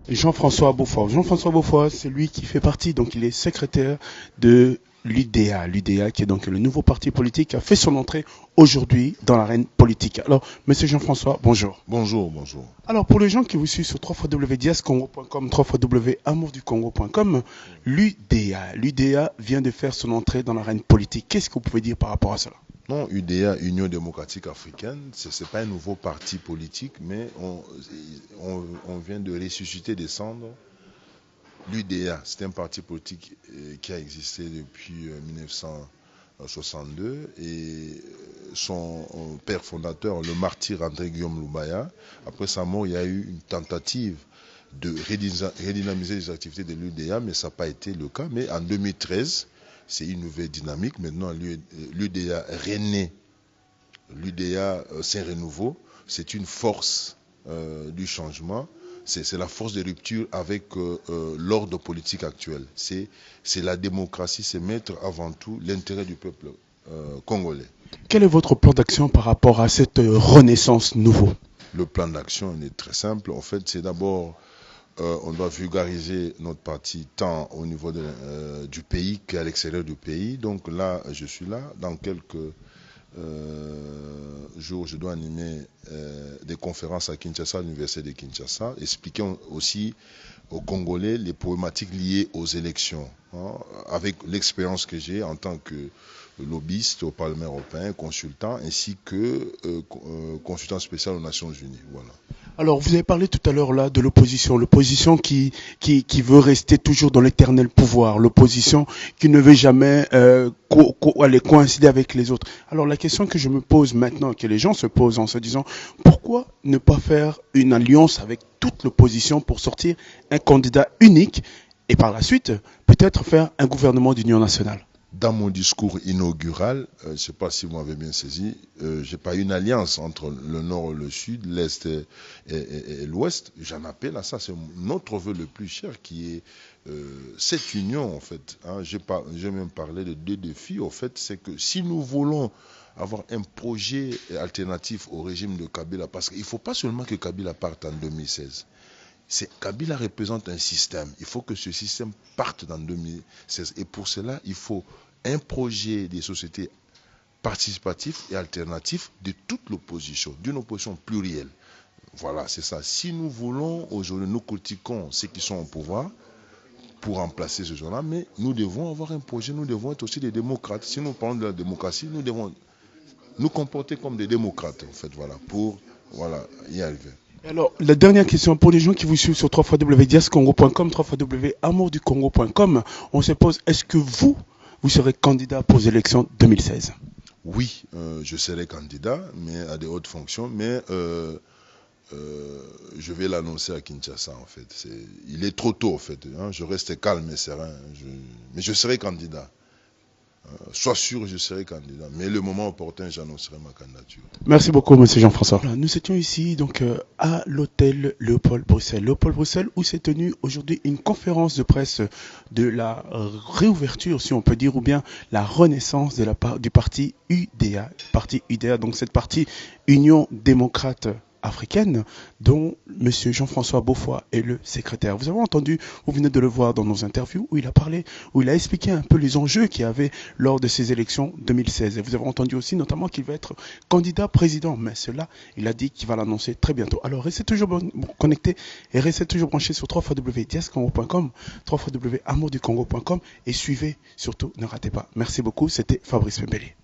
Jean-François Beaufort. Jean-François Beaufort, c'est lui qui fait partie, donc il est secrétaire de l'UDA. L'UDA qui est donc le nouveau parti politique qui a fait son entrée aujourd'hui dans l'arène politique. Alors, monsieur Jean-François, bonjour. Bonjour, bonjour. Alors, pour les gens qui vous suivent sur www.diascongo.com, www.amourducongo.com, l'UDA vient de faire son entrée dans l'arène politique. Qu'est-ce que vous pouvez dire par rapport à cela? Non, UDA, Union démocratique africaine, ce n'est pas un nouveau parti politique, mais on vient de ressusciter des cendres. L'UDA, c'est un parti politique qui a existé depuis 1962 et son père fondateur, le martyr André Guillaume Loubaya, après sa mort, il y a eu une tentative de redynamiser les activités de l'UDA, mais ça n'a pas été le cas. Mais en 2013, c'est une nouvelle dynamique. Maintenant, l'UDA renaît. L'UDA, c'est un renouveau. C'est une force du changement. C'est la force de rupture avec l'ordre politique actuel. C'est la démocratie, c'est mettre avant tout l'intérêt du peuple congolais. Quel est votre plan d'action par rapport à cette renaissance nouveau? Le plan d'action est très simple. En fait, c'est d'abord... on doit vulgariser notre parti tant au niveau du pays qu'à l'extérieur du pays. Donc là, je suis là. Dans quelques jours, je dois animer des conférences à Kinshasa, à l'université de Kinshasa, expliquant aussi aux Congolais les problématiques liées aux élections, hein, avec l'expérience que j'ai en tant que lobbyiste au Parlement européen, consultant, ainsi que consultant spécial aux Nations Unies. Voilà. Alors, vous avez parlé tout à l'heure là de l'opposition qui veut rester toujours dans l'éternel pouvoir, l'opposition qui ne veut jamais aller coïncider avec les autres. Alors, la question que je me pose maintenant, que les gens se posent en se disant, pourquoi ne pas faire une alliance avec toute l'opposition pour sortir un candidat unique et par la suite, peut-être faire un gouvernement d'union nationale? Dans mon discours inaugural, je ne sais pas si vous m'avez bien saisi, je n'ai pas une alliance entre le nord et le sud, l'est et l'ouest. J'en appelle à ça, c'est notre vœu le plus cher qui est cette union en fait. Hein. J'ai même parlé de deux défis en fait, c'est que si nous voulons avoir un projet alternatif au régime de Kabila, parce qu'il ne faut pas seulement que Kabila parte en 2016. Kabila représente un système. Il faut que ce système parte en 2016. Et pour cela, il faut un projet des sociétés participatif et alternatif de toute l'opposition, d'une opposition plurielle. Voilà, c'est ça. Si nous voulons, aujourd'hui, nous critiquons ceux qui sont au pouvoir pour remplacer ce genre-là, mais nous devons avoir un projet, nous devons être aussi des démocrates. Si nous parlons de la démocratie, nous devons nous comporter comme des démocrates, en fait, voilà, pour y arriver. Alors, la dernière question pour les gens qui vous suivent sur www.diascongo.com, www.amourducongo.com, on se pose, est-ce que vous serez candidat pour les élections 2016? Oui, je serai candidat, mais à des hautes fonctions, mais je vais l'annoncer à Kinshasa, en fait. Il est trop tôt, en fait. Hein, je reste calme et serein, mais je serai candidat. Sois sûr, je serai candidat. Mais le moment opportun, j'annoncerai ma candidature. Merci beaucoup, monsieur Jean-François. Nous étions ici donc à l'hôtel Léopold Bruxelles. Léopold Bruxelles, où s'est tenue aujourd'hui une conférence de presse de la réouverture, si on peut dire, ou bien la renaissance du parti UDA. Parti UDA, donc cette partie Union démocrate africaine dont M. Jean-François Beaufort est le secrétaire. Vous avez entendu, vous venez de le voir dans nos interviews où il a parlé, où il a expliqué un peu les enjeux qu'il y avait lors de ces élections 2016. Et vous avez entendu aussi notamment qu'il va être candidat président. Mais cela, il a dit qu'il va l'annoncer très bientôt. Alors restez toujours connectés et restez toujours branchés sur www.diascongo.com, www.amourducongo.com et suivez, surtout ne ratez pas. Merci beaucoup, c'était Fabrice Pembele.